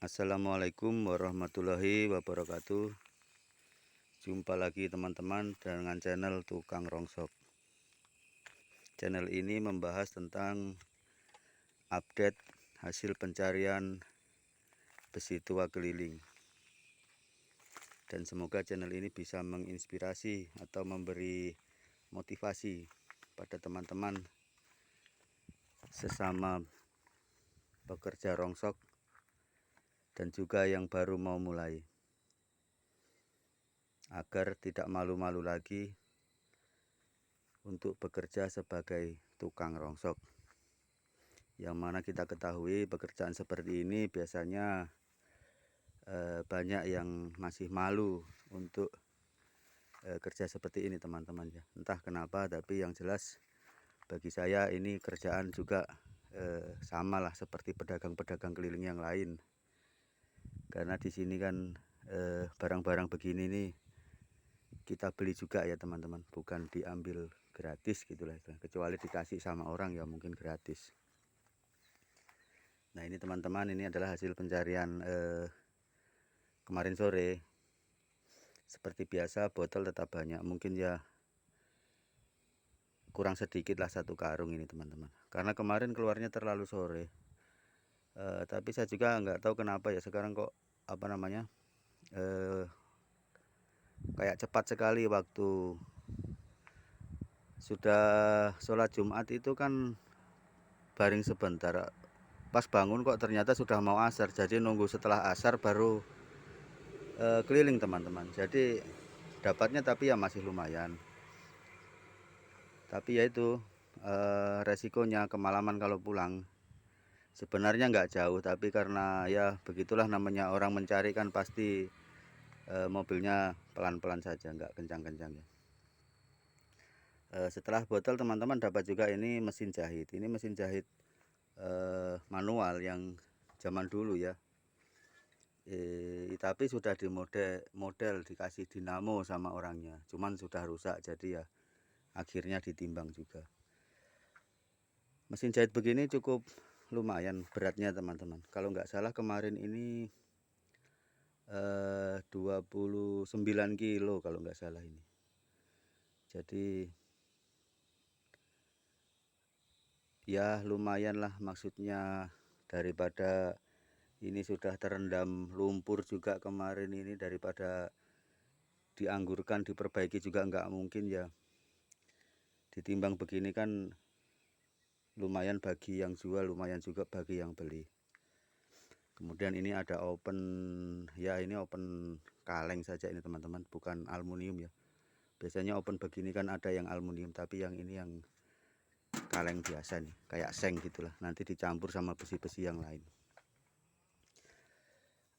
Assalamualaikum warahmatullahi wabarakatuh. Jumpa lagi teman-teman dengan channel Tukang Rongsok. Channel ini membahas tentang update hasil pencarian besi tua keliling. Dan semoga channel ini bisa menginspirasi atau memberi motivasi pada teman-teman sesama pekerja rongsok dan juga yang baru mau mulai, agar tidak malu-malu lagi untuk bekerja sebagai tukang rongsok. Yang mana kita ketahui pekerjaan seperti ini biasanya banyak yang masih malu untuk kerja seperti ini teman-teman ya. Entah kenapa, tapi yang jelas bagi saya ini kerjaan juga samalah seperti pedagang-pedagang keliling yang lain. Karena di sini kan barang-barang begini nih kita beli juga ya teman-teman, bukan diambil gratis gitulah, kecuali dikasih sama orang ya mungkin gratis. Nah ini teman-teman, ini adalah hasil pencarian kemarin sore. Seperti biasa botol tetap banyak, mungkin ya kurang sedikit lah 1 karung ini teman-teman, karena kemarin keluarnya terlalu sore. Tapi saya juga nggak tahu kenapa ya sekarang kok kayak cepat sekali. Waktu sudah sholat Jumat itu kan baring sebentar, pas bangun kok ternyata sudah mau asar. Jadi nunggu setelah asar baru keliling teman-teman. Jadi dapatnya tapi ya masih lumayan. Tapi ya itu resikonya kemalaman kalau pulang. Sebenarnya nggak jauh, tapi karena ya begitulah namanya orang mencari kan pasti mobilnya pelan-pelan saja, nggak kencang-kencang ya. Setelah botol teman-teman dapat juga ini mesin jahit. Ini mesin jahit manual yang zaman dulu ya. Tapi sudah model dikasih dinamo sama orangnya, cuman sudah rusak, jadi ya akhirnya ditimbang juga. Mesin jahit begini cukup lumayan beratnya teman-teman. Kalau nggak salah kemarin ini 29 kilo kalau nggak salah ini. Jadi ya lumayan lah, maksudnya daripada ini sudah terendam lumpur juga kemarin ini, daripada dianggurkan diperbaiki juga nggak mungkin ya. Ditimbang begini kan lumayan bagi yang jual, lumayan juga bagi yang beli. Kemudian ini ada open, ya ini open kaleng saja ini teman-teman, bukan aluminium ya. Biasanya open begini kan ada yang aluminium, tapi yang ini yang kaleng biasa nih, kayak seng gitulah, nanti dicampur sama besi-besi yang lain.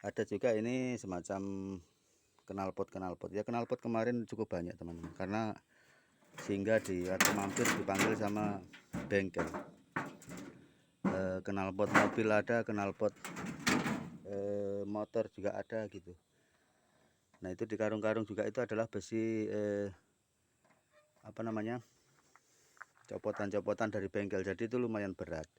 Ada juga ini semacam knalpot ya. Knalpot kemarin cukup banyak teman-teman, karena sehingga atau mampir dipanggil sama bengkel. Knalpot mobil ada, knalpot motor juga ada gitu. Nah itu di karung-karung juga itu adalah besi copotan-copotan dari bengkel, jadi itu lumayan berat.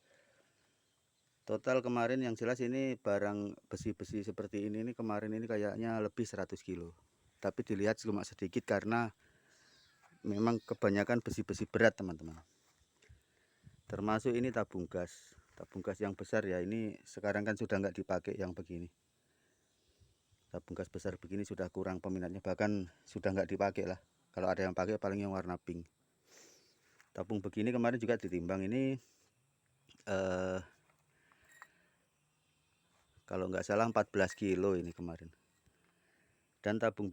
Total kemarin yang jelas ini barang besi-besi seperti ini kemarin ini kayaknya lebih 100 kilo. Tapi dilihat cuma sedikit karena memang kebanyakan besi-besi berat teman-teman. Termasuk ini tabung gas yang besar ya. Ini sekarang kan sudah nggak dipakai yang begini. Tabung gas besar begini sudah kurang peminatnya, bahkan sudah nggak dipakai lah. Kalau ada yang pakai paling yang warna pink. Tabung begini kemarin juga ditimbang, ini kalau nggak salah 14 kilo ini kemarin. Dan tabung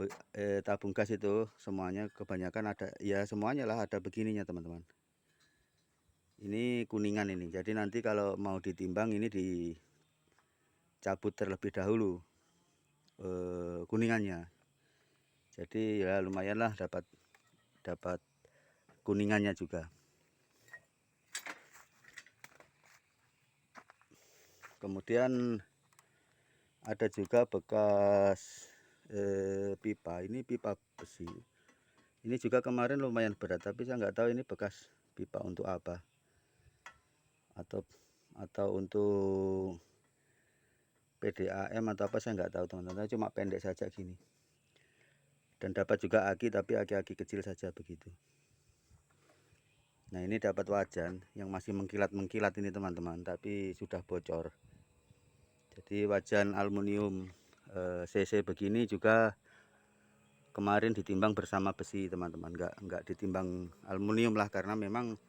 gas itu semuanya kebanyakan ada ya, semuanya lah ada begininya teman-teman. Ini kuningan ini, jadi nanti kalau mau ditimbang ini dicabut terlebih dahulu kuningannya. Jadi ya lumayan lah dapat kuningannya juga. Kemudian ada juga bekas pipa, ini pipa besi. Ini juga kemarin lumayan berat, tapi saya nggak tahu ini bekas pipa untuk apa, atau untuk PDAM atau apa saya nggak tahu teman-teman, cuma pendek saja gini. Dan dapat juga aki, tapi aki-aki kecil saja begitu. Nah ini dapat wajan yang masih mengkilat-mengkilat ini teman-teman, tapi sudah bocor. Jadi wajan aluminium CC begini juga kemarin ditimbang bersama besi teman-teman, nggak ditimbang aluminium lah, karena memang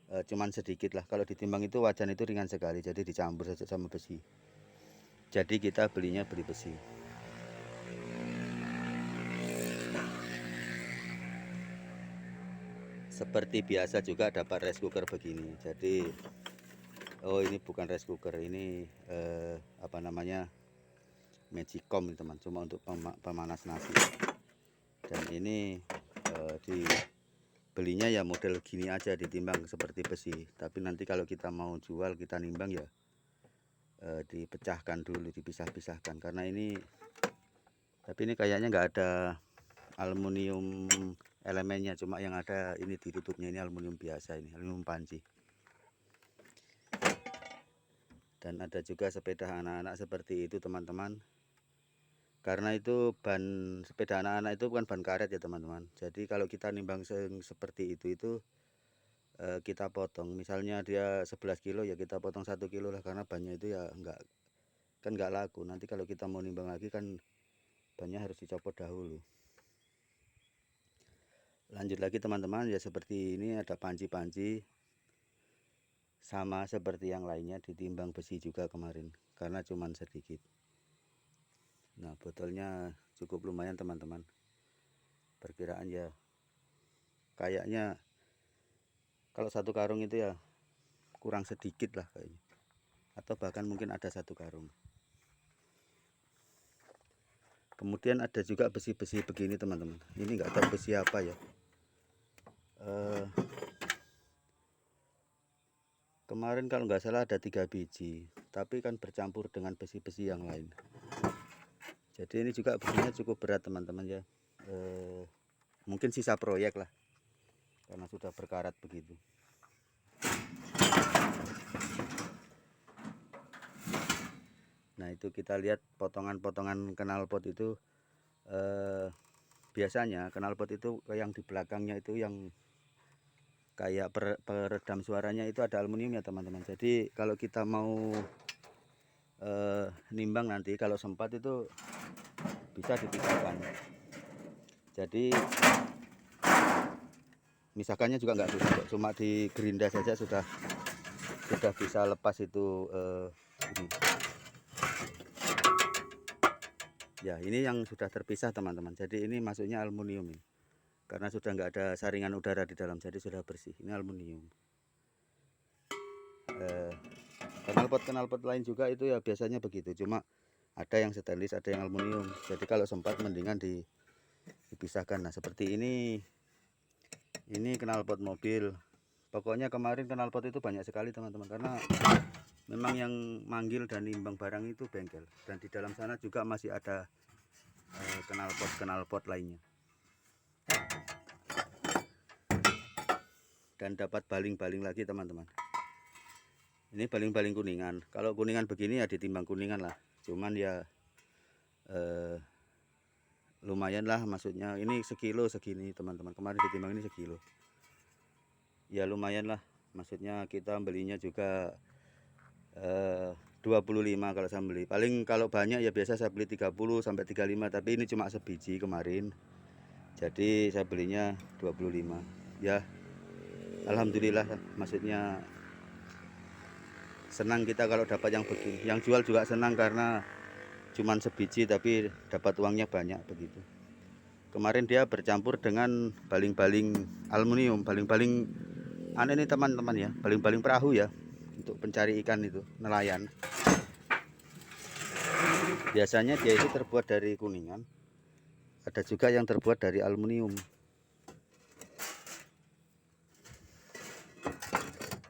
cuman sedikit lah. Kalau ditimbang itu wajan itu ringan sekali, jadi dicampur saja sama besi. Jadi kita beli besi. Seperti biasa juga dapat rice cooker begini. Jadi oh ini bukan rice cooker, ini apa namanya, Magicom teman, cuma untuk pemanas nasi. Dan ini dibelinya ya model gini aja, ditimbang seperti besi. Tapi nanti kalau kita mau jual, kita nimbang ya dipecahkan dulu, dipisah-pisahkan, karena ini, tapi ini kayaknya nggak ada aluminium elemennya, cuma yang ada ini ditutupnya ini aluminium biasa, ini aluminium panci. Dan ada juga sepeda anak-anak seperti itu teman-teman, karena itu ban sepeda anak-anak itu bukan ban karet ya teman-teman. Jadi kalau kita nimbang seperti itu kita potong, misalnya dia 11 kilo ya kita potong 1 kilo lah, karena bannya itu ya nggak laku. Nanti kalau kita mau nimbang lagi kan bannya harus dicopot dahulu. Lanjut lagi teman-teman, ya seperti ini ada panci-panci, sama seperti yang lainnya ditimbang besi juga kemarin, karena cuman sedikit. Nah botolnya cukup lumayan teman-teman, perkiraan ya kayaknya kalau 1 karung itu ya kurang sedikit lah kayaknya, atau bahkan mungkin ada 1 karung. Kemudian ada juga besi-besi begini teman-teman, ini nggak tahu besi apa ya. Kemarin kalau nggak salah ada 3 biji, tapi kan bercampur dengan besi-besi yang lain. Jadi ini juga besinya cukup berat teman-teman ya. Mungkin sisa proyek lah, karena sudah berkarat begitu. Nah itu kita lihat potongan-potongan knalpot itu, biasanya knalpot itu yang di belakangnya itu yang kayak peredam suaranya itu ada aluminium ya teman-teman. Jadi kalau kita mau nimbang nanti kalau sempat itu bisa dipisahkan. Jadi misalkannya juga nggak susah, cuma di gerinda saja sudah bisa lepas itu ini. Ya ini yang sudah terpisah teman-teman. Jadi ini masuknya aluminium ini, karena sudah nggak ada saringan udara di dalam, jadi sudah bersih. Ini aluminium. Knalpot lain juga itu ya biasanya begitu, cuma ada yang stainless, ada yang aluminium. Jadi kalau sempat mendingan dipisahkan. Nah seperti ini knalpot mobil. Pokoknya kemarin knalpot itu banyak sekali teman-teman, karena memang yang manggil dan nimbang barang itu bengkel, dan di dalam sana juga masih ada knalpot lainnya. Dan dapat baling-baling lagi teman-teman. Ini baling-baling kuningan. Kalau kuningan begini ya ditimbang kuningan lah, cuman ya lumayan lah, maksudnya ini sekilo segini teman-teman. Kemarin ditimbang ini sekilo, ya lumayan lah, maksudnya kita belinya juga 25 kalau saya beli. Paling kalau banyak ya biasa saya beli 30 sampai 35, tapi ini cuma sebiji kemarin, jadi saya belinya 25. Ya alhamdulillah, maksudnya senang kita kalau dapat yang begini. Yang jual juga senang karena cuman sebiji tapi dapat uangnya banyak begitu. Kemarin dia bercampur dengan baling-baling aluminium, baling-baling aneh ini teman-teman ya, baling-baling perahu ya, untuk pencari ikan itu, nelayan. Biasanya dia itu terbuat dari kuningan, ada juga yang terbuat dari aluminium.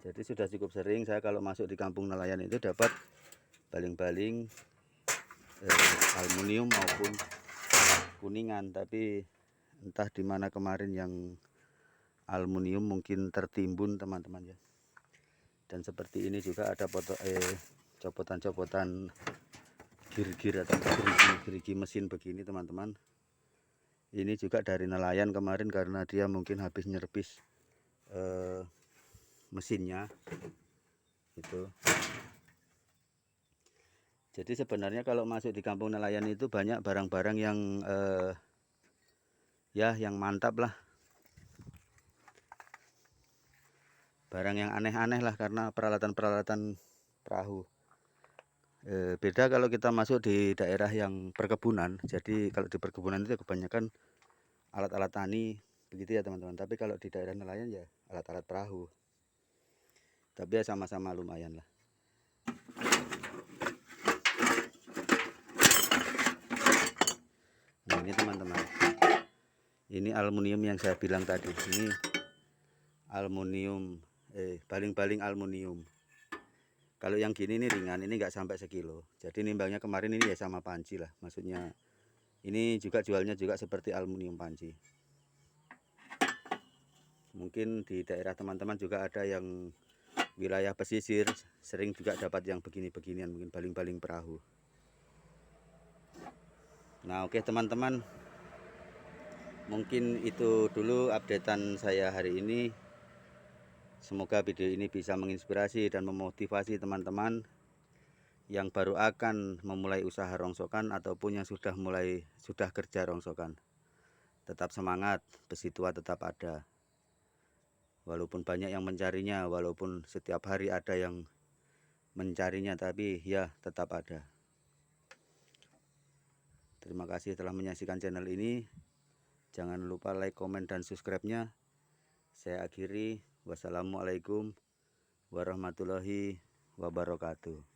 Jadi sudah cukup sering saya kalau masuk di kampung nelayan itu dapat baling-baling aluminium maupun kuningan. Tapi entah di mana kemarin yang aluminium mungkin tertimbun teman-teman ya. Dan seperti ini juga ada copotan-copotan gir-gir atau gerigi mesin begini teman-teman. Ini juga dari nelayan kemarin karena dia mungkin habis nyervis mesinnya itu. Jadi sebenarnya kalau masuk di kampung nelayan itu banyak barang-barang yang ya yang mantap lah, barang yang aneh-aneh lah karena peralatan-peralatan perahu. Beda kalau kita masuk di daerah yang perkebunan. Jadi kalau di perkebunan itu kebanyakan alat-alat tani begitu ya teman-teman. Tapi kalau di daerah nelayan ya alat-alat perahu. Tapi ya sama-sama lumayan lah. Nah ini teman-teman, ini aluminium yang saya bilang tadi. Ini aluminium, baling-baling aluminium. Kalau yang gini ini ringan, ini nggak sampai sekilo. Jadi nimbangnya kemarin ini ya sama panci lah. Maksudnya ini juga jualnya juga seperti aluminium panci. Mungkin di daerah teman-teman juga ada yang wilayah pesisir, sering juga dapat yang begini-beginian, mungkin baling-baling perahu. Nah oke teman-teman, mungkin itu dulu updatean saya hari ini. Semoga video ini bisa menginspirasi dan memotivasi teman-teman yang baru akan memulai usaha rongsokan ataupun yang sudah kerja rongsokan. Tetap semangat, besi tua tetap ada. Walaupun banyak yang mencarinya, walaupun setiap hari ada yang mencarinya, tapi ya tetap ada. Terima kasih telah menyaksikan channel ini. Jangan lupa like, komen, dan subscribe-nya. Saya akhiri. Wassalamualaikum warahmatullahi wabarakatuh.